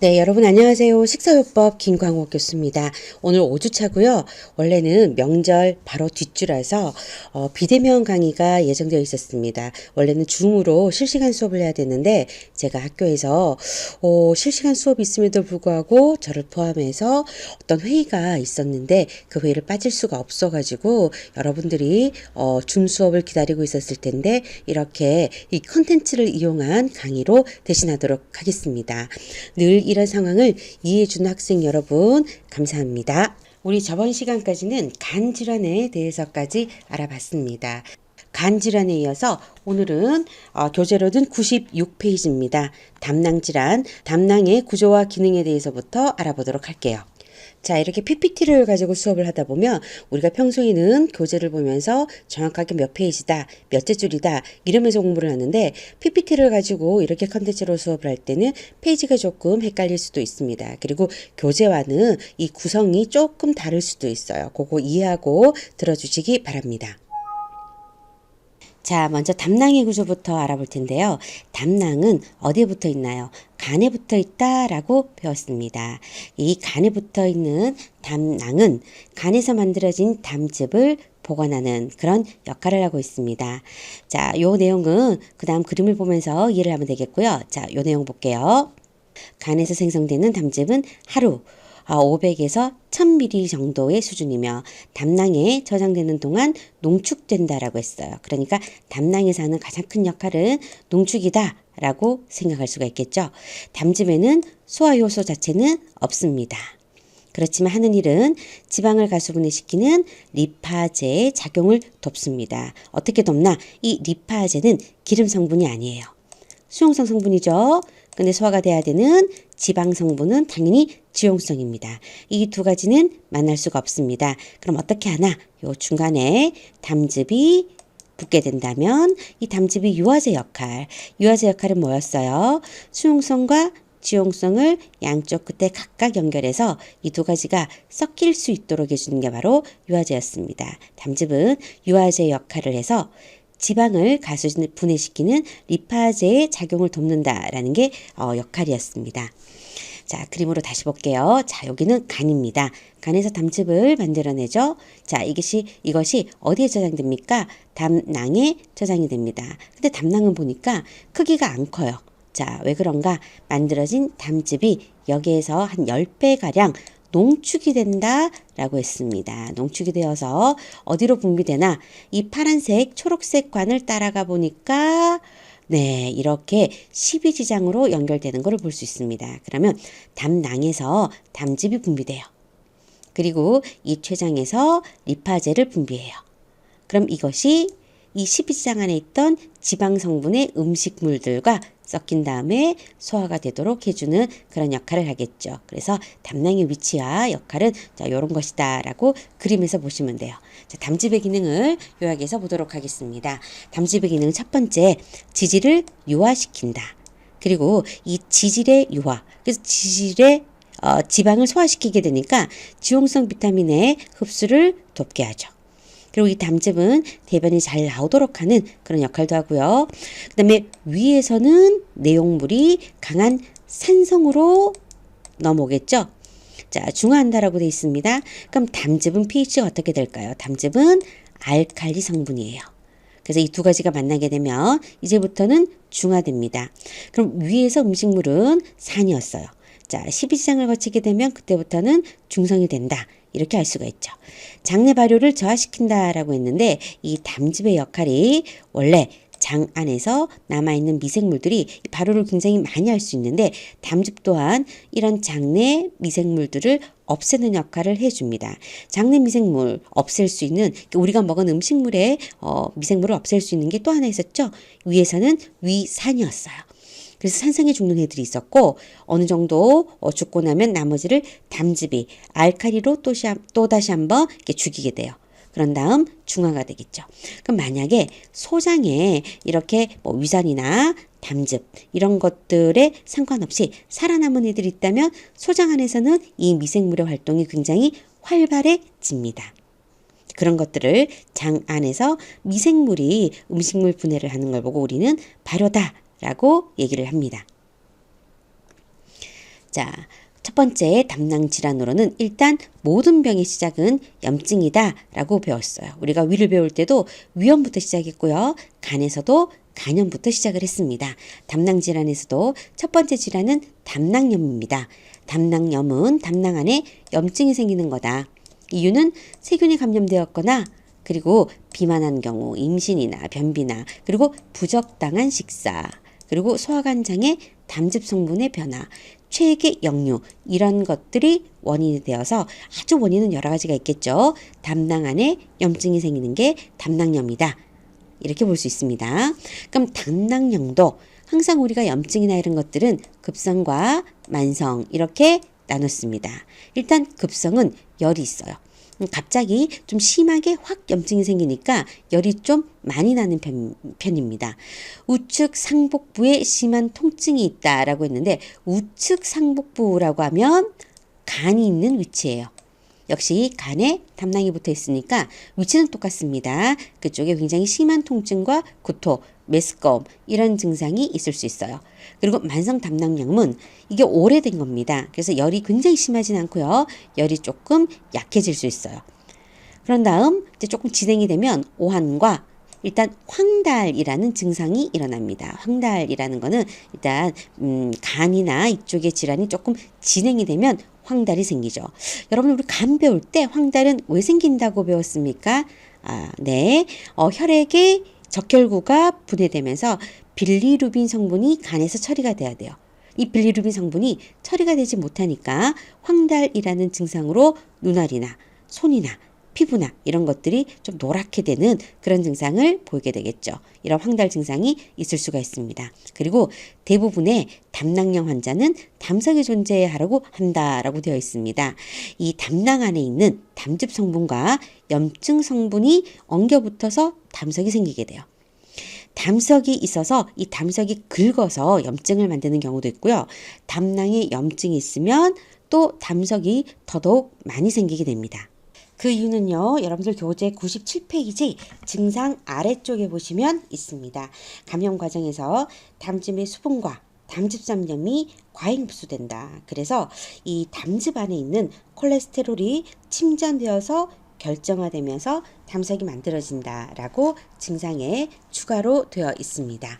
네, 여러분 안녕하세요. 식사요법 김광옥 교수입니다. 오늘 5주차고요. 원래는 명절 바로 뒷주라서 비대면 강의가 예정되어 있었습니다. 원래는 줌으로 실시간 수업을 해야 되는데 제가 학교에서 실시간 수업이 있음에도 불구하고 저를 포함해서 어떤 회의가 있었는데 그 회의를 빠질 수가 없어가지고 여러분들이 줌 수업을 기다리고 있었을 텐데 이렇게 이 컨텐츠를 이용한 강의로 대신하도록 하겠습니다. 늘 이런 상황을 이해해주는 학생 여러분 감사합니다. 우리 저번 시간까지는 간 질환에 대해서까지 알아봤습니다. 간 질환에 이어서 오늘은 교재로 든 96페이지입니다. 담낭 질환, 담낭의 구조와 기능에 대해서부터 알아보도록 할게요. 자, 이렇게 PPT를 가지고 수업을 하다 보면 우리가 평소에는 교재를 보면서 정확하게 몇 페이지다, 몇째 줄이다 이러면서 공부를 하는데 PPT를 가지고 이렇게 컨텐츠로 수업을 할 때는 페이지가 조금 헷갈릴 수도 있습니다. 그리고 교재와는 이 구성이 조금 다를 수도 있어요. 그거 이해하고 들어주시기 바랍니다. 자, 먼저 담낭의 구조부터 알아볼 텐데요. 담낭은 어디에 붙어 있나요? 간에 붙어 있다라고 배웠습니다. 이 간에 붙어 있는 담낭은 간에서 만들어진 담즙을 보관하는 그런 역할을 하고 있습니다. 자, 요 내용은 그 다음 그림을 보면서 이해를 하면 되겠고요. 자, 요 내용 볼게요. 간에서 생성되는 담즙은 하루 500에서 1000ml 정도의 수준이며 담낭에 저장되는 동안 농축된다라고 했어요. 그러니까 담낭에서 하는 가장 큰 역할은 농축이다 라고 생각할 수가 있겠죠. 담즙에는 소화효소 자체는 없습니다. 그렇지만 하는 일은 지방을 가수분해시키는 리파제의 작용을 돕습니다. 어떻게 돕나? 이 리파제는 기름 성분이 아니에요. 수용성 성분이죠. 근데 소화가 돼야 되는 지방 성분은 당연히 지용성입니다. 이 두 가지는 만날 수가 없습니다. 그럼 어떻게 하나? 요 중간에 담즙이 붙게 된다면 이 담즙이 유화제 역할은 뭐였어요? 수용성과 지용성을 양쪽 끝에 각각 연결해서 이 두 가지가 섞일 수 있도록 해주는 게 바로 유화제였습니다. 담즙은 유화제 역할을 해서 지방을 가수분해시키는 리파제의 작용을 돕는다라는 게 역할이었습니다. 자, 그림으로 다시 볼게요. 자, 여기는 간입니다. 간에서 담즙을 만들어내죠. 자, 이것이 어디에 저장됩니까? 담낭에 저장이 됩니다. 근데 담낭은 보니까 크기가 안 커요. 자, 왜 그런가? 만들어진 담즙이 여기에서 한 10배가량 농축이 된다라고 했습니다. 농축이 되어서 어디로 분비되나? 이 파란색, 초록색 관을 따라가 보니까 네, 이렇게 12지장으로 연결되는 것을 볼 수 있습니다. 그러면 담낭에서 담즙이 분비돼요. 그리고 이 췌장에서 리파제를 분비해요. 그럼 이것이 이 12지장 안에 있던 지방 성분의 음식물들과 섞인 다음에 소화가 되도록 해주는 그런 역할을 하겠죠. 그래서 담낭의 위치와 역할은 자, 이런 것이다 라고 그림에서 보시면 돼요. 자, 담즙의 기능을 요약해서 보도록 하겠습니다. 담즙의 기능은 첫 번째, 지질을 유화시킨다. 그리고 이 지질의 유화, 그래서 지질의 지방을 소화시키게 되니까 지용성 비타민의 흡수를 돕게 하죠. 그리고 이 담즙은 대변이 잘 나오도록 하는 그런 역할도 하고요. 그 다음에 위에서는 내용물이 강한 산성으로 넘어오겠죠. 자, 중화한다라고 되어 있습니다. 그럼 담즙은 pH가 어떻게 될까요? 담즙은 알칼리 성분이에요. 그래서 이 두 가지가 만나게 되면 이제부터는 중화됩니다. 그럼 위에서 음식물은 산이었어요. 자, 12지장을 거치게 되면 그때부터는 중성이 된다. 이렇게 알 수가 있죠. 장내 발효를 저하시킨다라고 했는데 이 담즙의 역할이 원래 장 안에서 남아있는 미생물들이 발효를 굉장히 많이 할 수 있는데 담즙 또한 이런 장내 미생물들을 없애는 역할을 해줍니다. 장내 미생물 없앨 수 있는 우리가 먹은 음식물에 미생물을 없앨 수 있는 게 또 하나 있었죠. 위에서는 위산이었어요. 그래서 산성에 죽는 애들이 있었고 어느 정도 죽고 나면 나머지를 담즙이 알칼리로 또 다시 한번 이렇게 죽이게 돼요. 그런 다음 중화가 되겠죠. 그럼 만약에 소장에 이렇게 위산이나 담즙 이런 것들에 상관없이 살아남은 애들이 있다면 소장 안에서는 이 미생물의 활동이 굉장히 활발해집니다. 그런 것들을 장 안에서 미생물이 음식물 분해를 하는 걸 보고 우리는 발효다 라고 얘기를 합니다. 자, 첫 번째 담낭 질환으로는 일단 모든 병의 시작은 염증이다 라고 배웠어요. 우리가 위를 배울 때도 위염부터 시작했고요. 간에서도 간염부터 시작을 했습니다. 담낭 질환에서도 첫 번째 질환은 담낭염입니다. 담낭염은 담낭 안에 염증이 생기는 거다. 이유는 세균이 감염되었거나 그리고 비만한 경우, 임신이나 변비나 그리고 부적당한 식사 그리고 소화관장의 담즙 성분의 변화, 체액의 역류 이런 것들이 원인이 되어서 아주 원인은 여러 가지가 있겠죠. 담낭 안에 염증이 생기는 게 담낭염이다. 이렇게 볼 수 있습니다. 그럼 담낭염도 항상 우리가 염증이나 이런 것들은 급성과 만성 이렇게 나눴습니다. 일단 급성은 열이 있어요. 갑자기 좀 심하게 확 염증이 생기니까 열이 좀 많이 나는 편입니다. 우측 상복부에 심한 통증이 있다라고 했는데 우측 상복부라고 하면 간이 있는 위치예요. 역시 간에 담낭이 붙어 있으니까 위치는 똑같습니다. 그쪽에 굉장히 심한 통증과 구토, 메스꺼움 이런 증상이 있을 수 있어요. 그리고 만성 담낭염은 이게 오래된 겁니다. 그래서 열이 굉장히 심하진 않고요. 열이 조금 약해질 수 있어요. 그런 다음 이제 조금 진행이 되면 오한과 일단 황달이라는 증상이 일어납니다. 황달이라는 거는 일단 간이나 이쪽의 질환이 조금 진행이 되면 황달이 생기죠. 여러분 우리 간 배울 때 황달은 왜 생긴다고 배웠습니까? 네. 혈액의 적혈구가 분해되면서 빌리루빈 성분이 간에서 처리가 돼야 돼요. 이 빌리루빈 성분이 처리가 되지 못하니까 황달이라는 증상으로 눈알이나 손이나 피부나 이런 것들이 좀 노랗게 되는 그런 증상을 보이게 되겠죠. 이런 황달 증상이 있을 수가 있습니다. 그리고 대부분의 담낭염 환자는 담석이 존재하라고 한다라고 되어 있습니다. 이 담낭 안에 있는 담즙 성분과 염증 성분이 엉겨붙어서 담석이 생기게 돼요. 담석이 있어서 이 담석이 긁어서 염증을 만드는 경우도 있고요. 담낭에 염증이 있으면 또 담석이 더더욱 많이 생기게 됩니다. 그 이유는요. 여러분들 교재 97페이지 증상 아래쪽에 보시면 있습니다. 감염 과정에서 담즙의 수분과 담즙산염이 과잉 흡수된다. 그래서 이 담즙 안에 있는 콜레스테롤이 침전되어서 결정화되면서 담석이 만들어진다라고 증상에 추가로 되어 있습니다.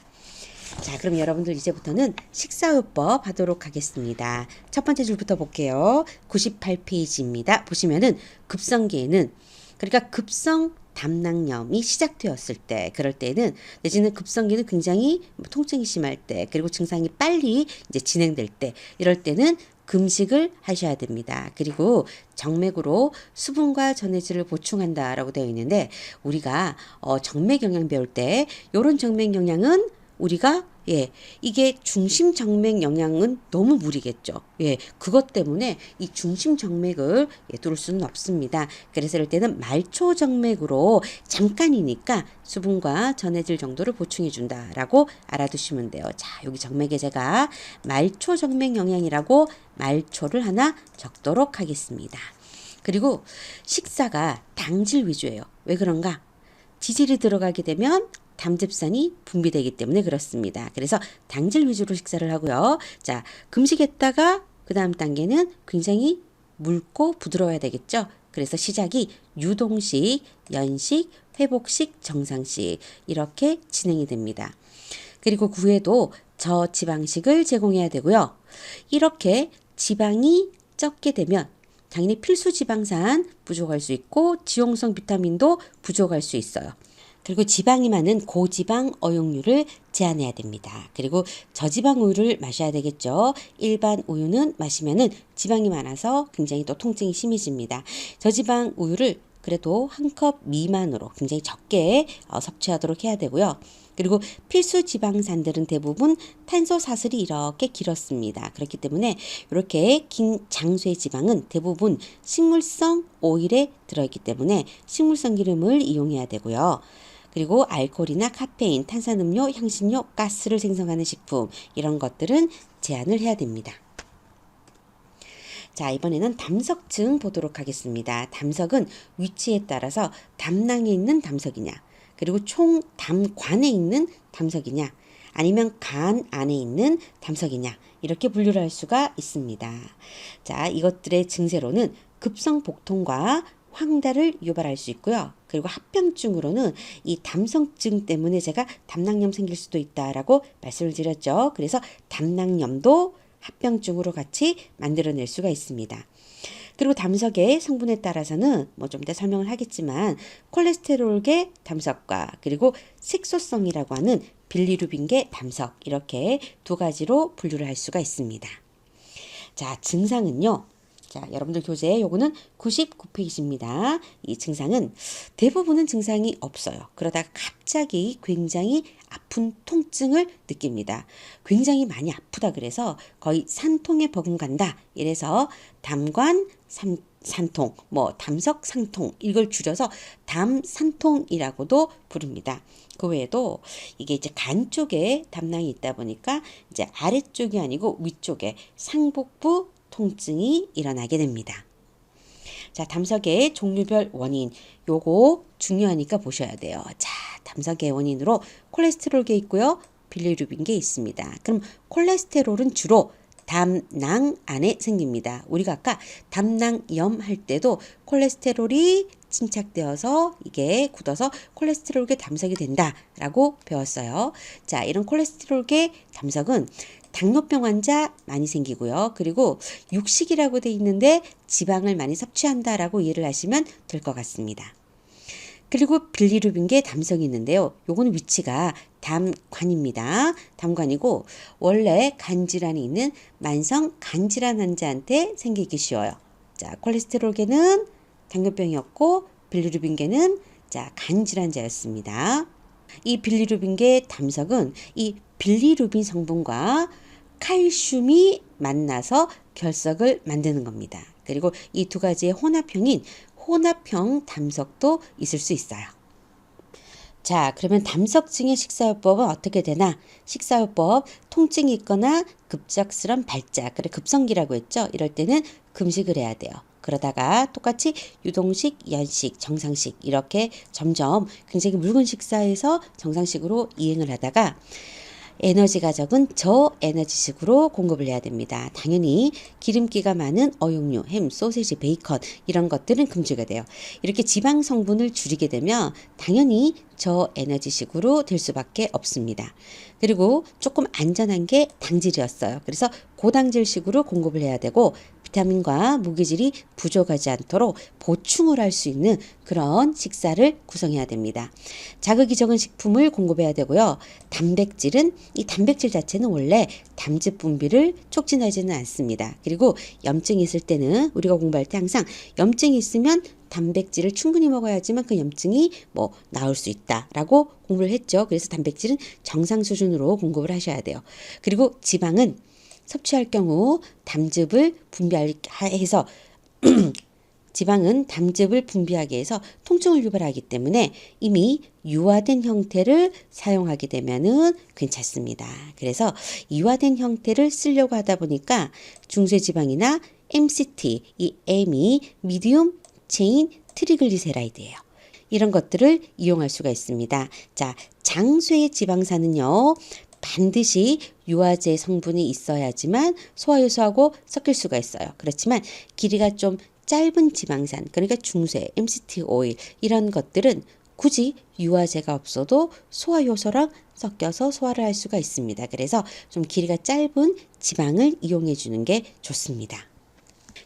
자, 그럼 여러분들 이제부터는 식사요법 하도록 하겠습니다. 첫 번째 줄부터 볼게요. 98페이지입니다. 보시면은 급성기에는 그러니까 급성 담낭염이 시작되었을 때 그럴 때는 내지는 급성기는 굉장히 통증이 심할 때 그리고 증상이 빨리 이제 진행될 때 이럴 때는 금식을 하셔야 됩니다. 그리고 정맥으로 수분과 전해질을 보충한다라고 되어 있는데 우리가 정맥 영양 배울 때 이런 정맥 영양은 우리가 이게 중심 정맥 영양은 너무 무리겠죠. 그것 때문에 이 중심 정맥을 뚫을 수는 없습니다. 그래서 이럴 때는 말초 정맥으로 잠깐이니까 수분과 전해질 정도를 보충해 준다라고 알아두시면 돼요. 자, 여기 정맥에 제가 말초 정맥 영양이라고 말초를 하나 적도록 하겠습니다. 그리고 식사가 당질 위주예요. 왜 그런가? 지질이 들어가게 되면 담즙산이 분비되기 때문에 그렇습니다. 그래서 당질 위주로 식사를 하고요. 자, 금식했다가 그 다음 단계는 굉장히 묽고 부드러워야 되겠죠. 그래서 시작이 유동식, 연식, 회복식, 정상식 이렇게 진행이 됩니다. 그리고 그 후에도 저지방식을 제공해야 되고요. 이렇게 지방이 적게 되면 당연히 필수 지방산 부족할 수 있고 지용성 비타민도 부족할 수 있어요. 그리고 지방이 많은 고지방 어용류를 제한해야 됩니다. 그리고 저지방 우유를 마셔야 되겠죠. 일반 우유는 마시면은 지방이 많아서 굉장히 또 통증이 심해집니다. 저지방 우유를 그래도 한 컵 미만으로 굉장히 적게 섭취하도록 해야 되고요. 그리고 필수 지방산들은 대부분 탄소 사슬이 이렇게 길었습니다. 그렇기 때문에 이렇게 긴 장수의 지방은 대부분 식물성 오일에 들어있기 때문에 식물성 기름을 이용해야 되고요. 그리고 알코올이나 카페인, 탄산음료, 향신료, 가스를 생성하는 식품 이런 것들은 제한을 해야 됩니다. 자, 이번에는 담석층 보도록 하겠습니다. 담석은 위치에 따라서 담낭에 있는 담석이냐 그리고 총 담관에 있는 담석이냐 아니면 간 안에 있는 담석이냐 이렇게 분류를 할 수가 있습니다. 자, 이것들의 증세로는 급성복통과 황달을 유발할 수 있고요. 그리고 합병증으로는 이 담성증 때문에 제가 담낭염 생길 수도 있다라고 말씀을 드렸죠. 그래서 담낭염도 합병증으로 같이 만들어낼 수가 있습니다. 그리고 담석의 성분에 따라서는 뭐 좀 더 설명을 하겠지만 콜레스테롤계 담석과 그리고 색소성이라고 하는 빌리루빈계 담석 이렇게 두 가지로 분류를 할 수가 있습니다. 자, 증상은요. 자, 여러분들 교재 요거는 99페이지입니다. 이 증상은 대부분은 증상이 없어요. 그러다가 갑자기 굉장히 아픈 통증을 느낍니다. 굉장히 많이 아프다 그래서 거의 산통에 버금간다. 이래서 담관 산통, 뭐 담석 상통 이걸 줄여서 담산통이라고도 부릅니다. 그 외에도 이게 이제 간 쪽에 담낭이 있다 보니까 이제 아래쪽이 아니고 위쪽에 상복부 통증이 일어나게 됩니다. 자, 담석의 종류별 원인 요거 중요하니까 보셔야 돼요. 자, 담석의 원인으로 콜레스테롤계 있고요. 빌리루빈계 있습니다. 그럼 콜레스테롤은 주로 담낭 안에 생깁니다. 우리가 아까 담낭염 할 때도 콜레스테롤이 침착되어서 이게 굳어서 콜레스테롤계 담석이 된다라고 배웠어요. 자, 이런 콜레스테롤계 담석은 당뇨병 환자 많이 생기고요. 그리고 육식이라고 돼 있는데 지방을 많이 섭취한다라고 이해를 하시면 될 것 같습니다. 그리고 빌리루빈계 담석이 있는데요. 요거는 위치가 담관입니다. 담관이고 원래 간질환이 있는 만성 간질환 환자한테 생기기 쉬워요. 자, 콜레스테롤계는 당뇨병이었고 빌리루빈계는 자, 간질환자였습니다. 이 빌리루빈계 담석은 이 빌리루빈 성분과 칼슘이 만나서 결석을 만드는 겁니다. 그리고 이 두 가지의 혼합형인 혼합형 담석도 있을 수 있어요. 자, 그러면 담석증의 식사요법은 어떻게 되나? 식사요법, 통증이 있거나 급작스런 발작, 그래 급성기라고 했죠? 이럴 때는 금식을 해야 돼요. 그러다가 똑같이 유동식, 연식, 정상식 이렇게 점점 굉장히 묽은 식사에서 정상식으로 이행을 하다가 에너지가 적은 저에너지식으로 공급을 해야 됩니다. 당연히 기름기가 많은 어육류, 햄, 소세지, 베이컨 이런 것들은 금지가 돼요. 이렇게 지방 성분을 줄이게 되면 당연히 저에너지식으로 될 수밖에 없습니다. 그리고 조금 안전한 게 당질이었어요. 그래서 고당질식으로 공급을 해야 되고 비타민과 무기질이 부족하지 않도록 보충을 할 수 있는 그런 식사를 구성해야 됩니다. 자극이 적은 식품을 공급해야 되고요. 단백질은 이 단백질 자체는 원래 담즙 분비를 촉진하지는 않습니다. 그리고 염증이 있을 때는 우리가 공부할 때 항상 염증이 있으면 단백질을 충분히 먹어야지만 그 염증이 뭐 나을 수 있다라고 공부를 했죠. 그래서 단백질은 정상 수준으로 공급을 하셔야 돼요. 그리고 지방은 섭취할 경우 담즙을 분비해서 지방은 담즙을 분비하게 해서 통증을 유발하기 때문에 이미 유화된 형태를 사용하게 되면은 괜찮습니다. 그래서 유화된 형태를 쓰려고 하다 보니까 중쇄지방이나 MCT, 이 M이 미디움 체인 트리글리세라이드예요. 이런 것들을 이용할 수가 있습니다. 자, 장쇠의 지방산은요. 반드시 유화제 성분이 있어야지만 소화효소하고 섞일 수가 있어요. 그렇지만 길이가 좀 짧은 지방산, 그러니까 중쇄, MCT 오일 이런 것들은 굳이 유화제가 없어도 소화효소랑 섞여서 소화를 할 수가 있습니다. 그래서 좀 길이가 짧은 지방을 이용해 주는 게 좋습니다.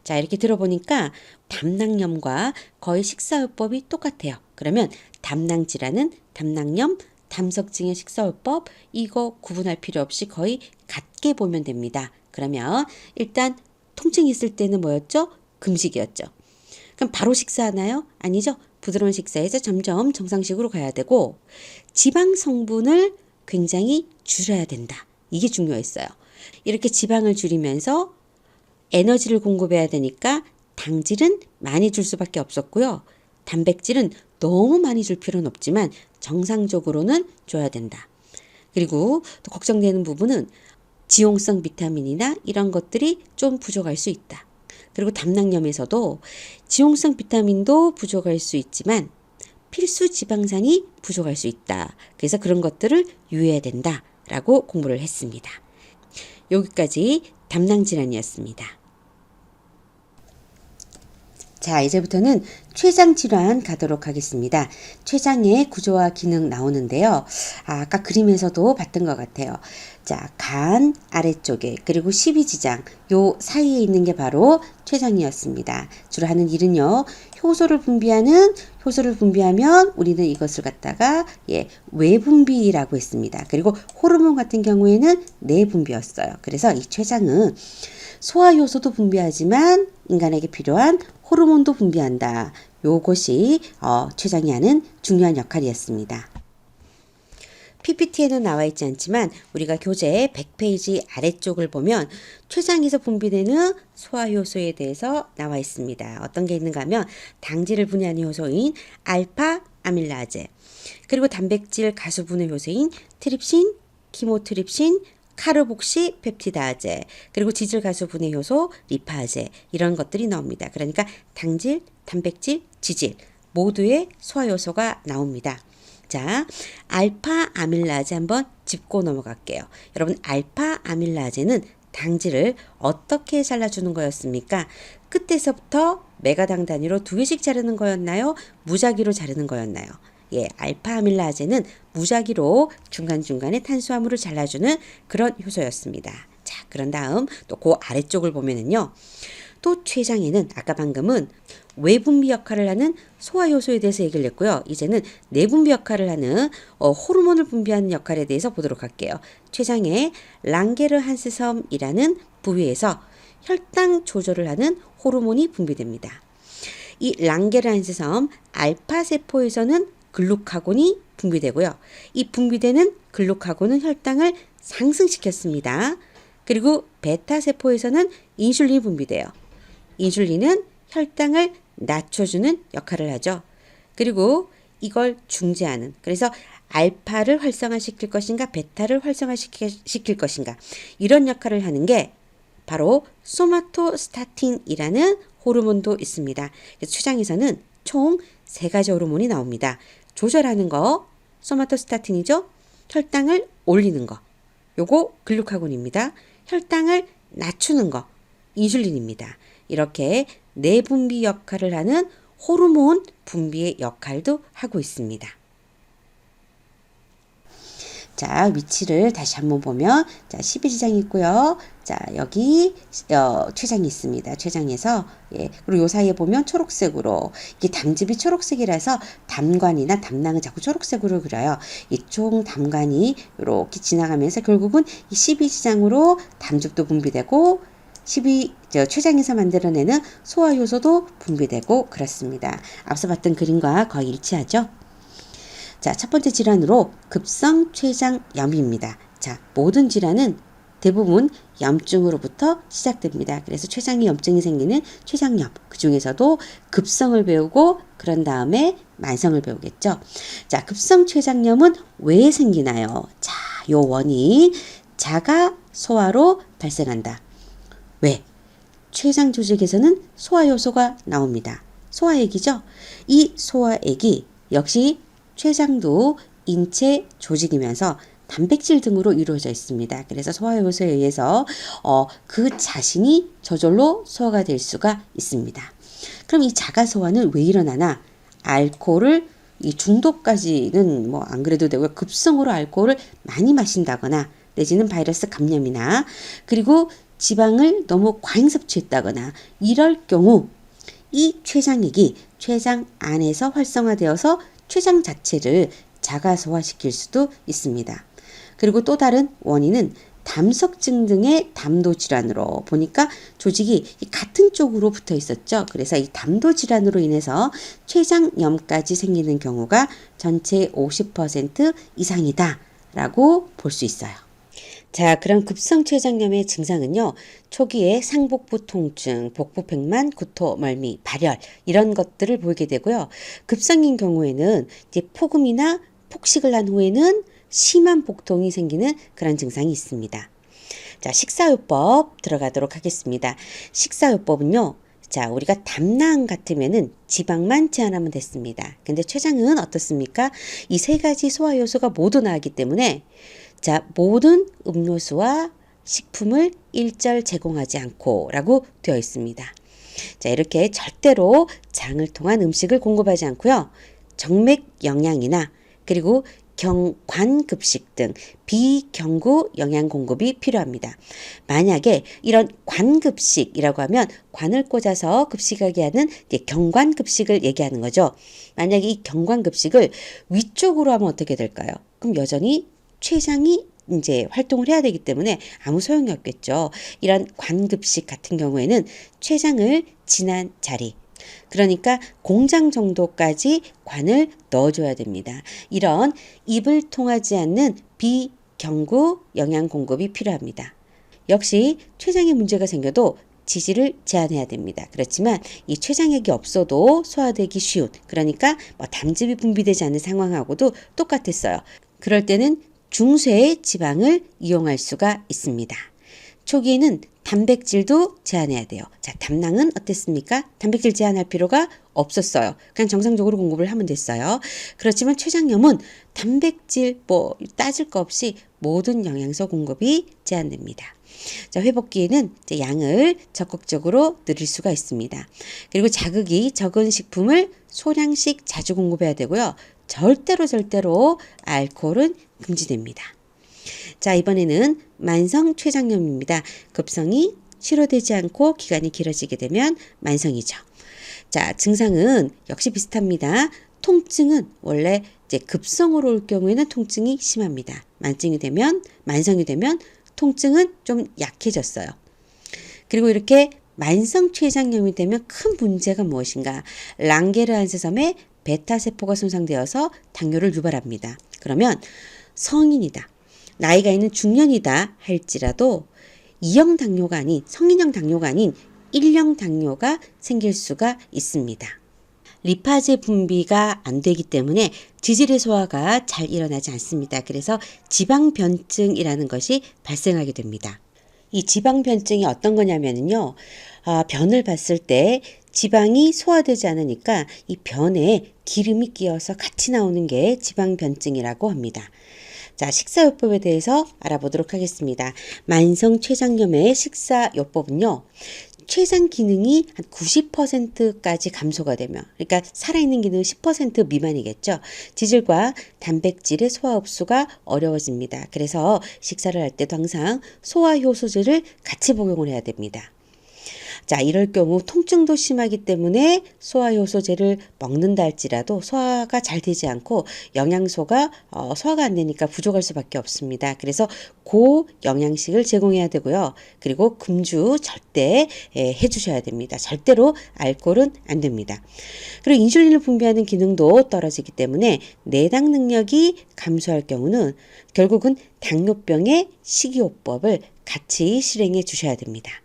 자, 이렇게 들어보니까 담낭염과 거의 식사요법이 똑같아요. 그러면 담낭질환은 담낭염, 담석증의 식사요법 이거 구분할 필요 없이 거의 같게 보면 됩니다. 그러면 일단 통증이 있을 때는 뭐였죠? 금식이었죠. 그럼 바로 식사하나요? 아니죠. 부드러운 식사에서 점점 정상식으로 가야 되고 지방 성분을 굉장히 줄여야 된다. 이게 중요했어요. 이렇게 지방을 줄이면서 에너지를 공급해야 되니까 당질은 많이 줄 수밖에 없었고요. 단백질은 너무 많이 줄 필요는 없지만 정상적으로는 줘야 된다. 그리고 또 걱정되는 부분은 지용성 비타민이나 이런 것들이 좀 부족할 수 있다. 그리고 담낭염에서도 지용성 비타민도 부족할 수 있지만 필수 지방산이 부족할 수 있다. 그래서 그런 것들을 유의해야 된다라고 공부를 했습니다. 여기까지 담낭 질환이었습니다. 자, 이제부터는 췌장 질환 가도록 하겠습니다. 췌장의 구조와 기능 나오는데요. 아까 그림에서도 봤던 것 같아요. 자, 간 아래쪽에 그리고 십이지장 요 사이에 있는 게 바로 췌장이었습니다. 주로 하는 일은요. 효소를 분비하면 우리는 이것을 갖다가 외분비라고 했습니다. 그리고 호르몬 같은 경우에는 내분비였어요. 그래서 이 췌장은 소화효소도 분비하지만 인간에게 필요한 호르몬도 분비한다. 요것이 췌장이 하는 중요한 역할이었습니다. PPT에는 나와 있지 않지만 우리가 교재 100페이지 아래쪽을 보면 췌장에서 분비되는 소화효소에 대해서 나와 있습니다. 어떤 게 있는가 하면 당질을 분해하는 효소인 알파 아밀라제, 그리고 단백질 가수 분해 효소인 트립신, 키모트립신, 카르복시 펩티다제, 그리고 지질 가수 분해 효소 리파제, 이런 것들이 나옵니다. 그러니까 당질, 단백질, 지질 모두의 소화 요소가 나옵니다. 자, 알파 아밀라제 한번 짚고 넘어갈게요. 여러분, 알파 아밀라제는 당질을 어떻게 잘라주는 거였습니까? 끝에서부터 메가당 단위로 2개씩 자르는 거였나요? 무작위로 자르는 거였나요? 알파 아밀라제는 무작위로 중간중간에 탄수화물을 잘라주는 그런 효소였습니다. 자, 그런 다음 또 그 아래쪽을 보면은요. 또 췌장에는 아까 방금은 외분비 역할을 하는 소화효소에 대해서 얘기를 했고요. 이제는 내분비 역할을 하는 호르몬을 분비하는 역할에 대해서 보도록 할게요. 췌장의 랑게르한스섬이라는 부위에서 혈당 조절을 하는 호르몬이 분비됩니다. 이 랑게르한스섬 알파세포에서는 글루카곤이 분비되고요. 이 분비되는 글루카곤은 혈당을 상승시켰습니다. 그리고 베타세포에서는 인슐린이 분비돼요. 인슐린은 혈당을 낮춰주는 역할을 하죠. 그리고 이걸 중재하는, 그래서 알파를 활성화시킬 것인가 베타를 활성화시킬 것인가, 이런 역할을 하는 게 바로 소마토스타틴이라는 호르몬도 있습니다. 그래서 췌장에서는 총 3가지 호르몬이 나옵니다. 조절하는 거 소마토스타틴이죠. 혈당을 올리는 거 요거 글루카곤입니다. 혈당을 낮추는 거 인슐린입니다. 이렇게 내분비 역할을 하는 호르몬 분비의 역할도 하고 있습니다. 자, 위치를 다시 한번 보면, 자, 12지장이 있고요. 자, 여기 췌장이 있습니다. 췌장에서 그리고 요 사이에 보면 초록색으로, 이게 담즙이 초록색이라서 담관이나 담낭은 자꾸 초록색으로 그려요. 이 총 담관이 이렇게 지나가면서 결국은 이 12지장으로 담즙도 분비되고 췌장에서 만들어내는 소화효소도 분비되고 그렇습니다. 앞서 봤던 그림과 거의 일치하죠? 자, 첫 번째 질환으로 급성 췌장염입니다. 자, 모든 질환은 대부분 염증으로부터 시작됩니다. 그래서 췌장에 염증이 생기는 췌장염, 그 중에서도 급성을 배우고 그런 다음에 만성을 배우겠죠. 자, 급성 췌장염은 왜 생기나요? 자, 요 원인 자가 소화로 발생한다. 왜? 췌장 조직에서는 소화효소가 나옵니다. 소화액이죠. 이 소화액이 역시 췌장도 인체 조직이면서 단백질 등으로 이루어져 있습니다. 그래서 소화효소에 의해서 그 자신이 저절로 소화가 될 수가 있습니다. 그럼 이 자가소화는 왜 일어나나? 알코올을 이 중독까지는 뭐 안 그래도 되고요. 급성으로 알코올을 많이 마신다거나 내지는 바이러스 감염이나 그리고 지방을 너무 과잉 섭취했다거나 이럴 경우 이 췌장액이 췌장 안에서 활성화되어서 췌장 자체를 자가소화시킬 수도 있습니다. 그리고 또 다른 원인은 담석증 등의 담도 질환으로 보니까 조직이 같은 쪽으로 붙어 있었죠. 그래서 이 담도 질환으로 인해서 췌장염까지 생기는 경우가 전체의 50% 이상이다라고 볼 수 있어요. 자, 그럼 급성 췌장염의 증상은요. 초기에 상복부 통증, 복부 백만, 구토, 멀미, 발열 이런 것들을 보이게 되고요. 급성인 경우에는 이제 폭음이나 폭식을 한 후에는 심한 복통이 생기는 그런 증상이 있습니다. 자, 식사요법 들어가도록 하겠습니다. 식사요법은요. 자, 우리가 담낭 같으면은 지방만 제한하면 됐습니다. 근데 췌장은 어떻습니까? 이 3가지 소화효소가 모두 나오기 때문에 자, 모든 음료수와 식품을 일절 제공하지 않고 라고 되어 있습니다. 자, 이렇게 절대로 장을 통한 음식을 공급하지 않고요. 정맥 영양이나 그리고 관급식 등 비경구 영양 공급이 필요합니다. 만약에 이런 관급식이라고 하면 관을 꽂아서 급식하게 하는 경관급식을 얘기하는 거죠. 만약에 이 경관급식을 위쪽으로 하면 어떻게 될까요? 그럼 여전히 췌장이 이제 활동을 해야 되기 때문에 아무 소용이 없겠죠. 이런 관급식 같은 경우에는 췌장을 지난 자리, 그러니까 공장 정도까지 관을 넣어줘야 됩니다. 이런 입을 통하지 않는 비경구 영양 공급이 필요합니다. 역시 췌장에 문제가 생겨도 지지를 제한해야 됩니다. 그렇지만 이 췌장액이 없어도 소화되기 쉬운, 그러니까 담즙이 분비되지 않는 상황하고도 똑같았어요. 그럴 때는 중쇄의 지방을 이용할 수가 있습니다. 초기에는 단백질도 제한해야 돼요. 자, 담낭은 어땠습니까? 단백질 제한할 필요가 없었어요. 그냥 정상적으로 공급을 하면 됐어요. 그렇지만 췌장염은 단백질 따질 거 없이 모든 영양소 공급이 제한됩니다. 자, 회복기에는 양을 적극적으로 늘릴 수가 있습니다. 그리고 자극이 적은 식품을 소량씩 자주 공급해야 되고요. 절대로 알코올은 금지됩니다. 자, 이번에는 만성 췌장염입니다. 급성이 치료되지 않고 기간이 길어지게 되면 만성이죠. 자, 증상은 역시 비슷합니다. 통증은 원래 급성으로 올 경우에는 통증이 심합니다. 만성이 되면 통증은 좀 약해졌어요. 그리고 이렇게 만성 췌장염이 되면 큰 문제가 무엇인가? 랑게르한스섬의 베타세포가 손상되어서 당뇨를 유발합니다. 그러면 성인이다, 나이가 있는 중년이다 할지라도 2형 당뇨가 아닌, 성인형 당뇨가 아닌 1형 당뇨가 생길 수가 있습니다. 리파제 분비가 안 되기 때문에 지질의 소화가 잘 일어나지 않습니다. 그래서 지방변증이라는 것이 발생하게 됩니다. 이 지방변증이 어떤 거냐면요. 변을 봤을 때 지방이 소화되지 않으니까 이 변에 기름이 끼어서 같이 나오는 게 지방변증이라고 합니다. 자, 식사요법에 대해서 알아보도록 하겠습니다. 만성 췌장염의 식사요법은요. 췌장 기능이 한 90%까지 감소가 되면, 그러니까 살아있는 기능은 10% 미만이겠죠. 지질과 단백질의 소화 흡수가 어려워집니다. 그래서 식사를 할 때도 항상 소화효소제를 같이 복용을 해야 됩니다. 자, 이럴 경우 통증도 심하기 때문에 소화효소제를 먹는다 할지라도 소화가 잘 되지 않고 영양소가 소화가 안 되니까 부족할 수밖에 없습니다. 그래서 고영양식을 제공해야 되고요. 그리고 금주 절대 해주셔야 됩니다. 절대로 알코올은 안 됩니다. 그리고 인슐린을 분비하는 기능도 떨어지기 때문에 내당 능력이 감소할 경우는 결국은 당뇨병의 식이요법을 같이 실행해 주셔야 됩니다.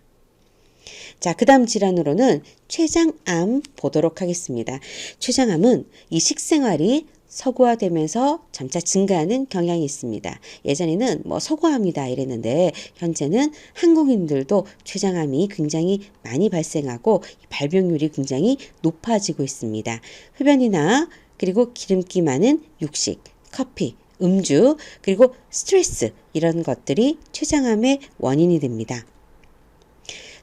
자, 그 다음 질환으로는 췌장암 보도록 하겠습니다. 췌장암은 이 식생활이 서구화되면서 점차 증가하는 경향이 있습니다. 예전에는 서구화합니다 이랬는데 현재는 한국인들도 췌장암이 굉장히 많이 발생하고 발병률이 굉장히 높아지고 있습니다. 흡연이나 그리고 기름기 많은 육식, 커피, 음주, 그리고 스트레스 이런 것들이 췌장암의 원인이 됩니다.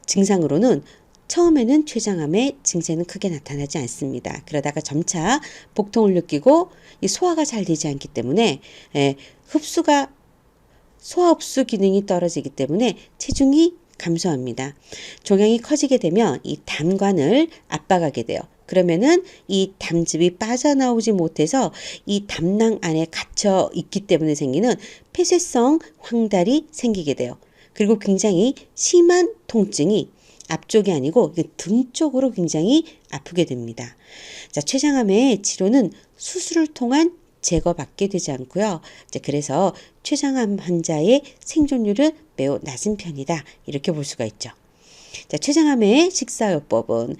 증상으로는 처음에는 췌장암의 증세는 크게 나타나지 않습니다. 그러다가 점차 복통을 느끼고 이 소화가 잘 되지 않기 때문에 소화 흡수 기능이 떨어지기 때문에 체중이 감소합니다. 종양이 커지게 되면 이 담관을 압박하게 돼요. 그러면은 이 담즙이 빠져나오지 못해서 이 담낭 안에 갇혀 있기 때문에 생기는 폐쇄성 황달이 생기게 돼요. 그리고 굉장히 심한 통증이 앞쪽이 아니고 등 쪽으로 굉장히 아프게 됩니다. 자, 췌장암의 치료는 수술을 통한 제거받게 되지 않고요. 그래서 췌장암 환자의 생존율은 매우 낮은 편이다. 이렇게 볼 수가 있죠. 자, 췌장암의 식사요법은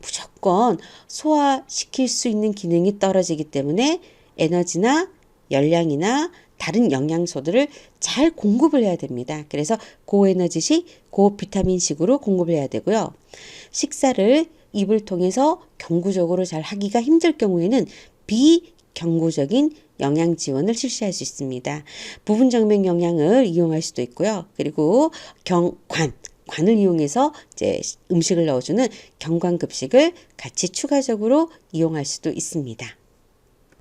무조건 소화시킬 수 있는 기능이 떨어지기 때문에 에너지나 열량이나 다른 영양소들을 잘 공급을 해야 됩니다. 그래서 고에너지식, 고비타민식으로 공급을 해야 되고요. 식사를 입을 통해서 경구적으로 잘 하기가 힘들 경우에는 경구적인 영양 지원을 실시할 수 있습니다. 부분 정맥 영양을 이용할 수도 있고요. 그리고 관을 이용해서 이제 음식을 넣어주는 경관급식을 같이 추가적으로 이용할 수도 있습니다.